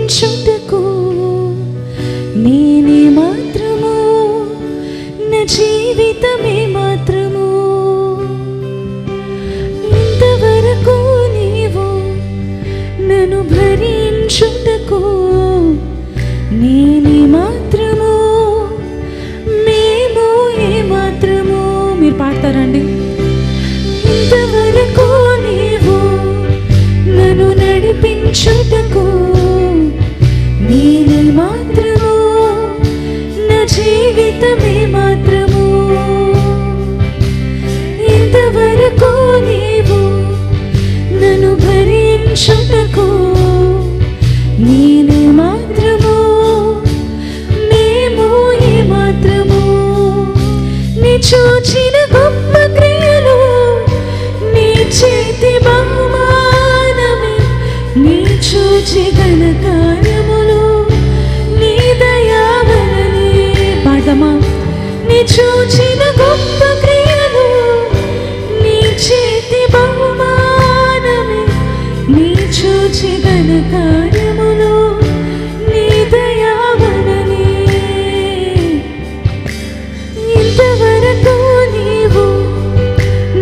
నడిపించుటకు నేనే మాత్రము, నా జీవితమే మాత్రము. ఇంతవరకు నీవు నన్ను భరించుటకు నేనే మాత్రము, మేము ఏ మాత్రము. మీరు పాడతారండి. ఇంతవరకు నీవు నన్ను నడిపించుటకు నేనే మాత్రము, నా జీవితమే మాత్రము. ఇంతవరకు నీవు నన్ను భరించుటకు నేనే మాత్రము, మేము ఏ మాత్రము. నీ చూచిన గొప్ప క్రియలు, నీ చేతి బహుమానమే, నీ చూచి ఘన కార్యములు, నీ దయావలనే. పాడమా. నీ చూచిన గొప్ప క్రియలు, నీ చేతి బహుమానమే, నీ చూచి ఘన కార్యములు, నీ దయావలనే. ఇంతవరకు నీవు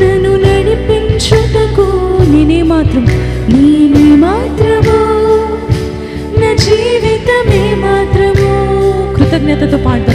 నన్ను నడిపించుటకు నేనే మాత్రం, నేనే మాత్రము, నా జీవితమే మాత్రము. కృతజ్ఞతతో పాడతాం.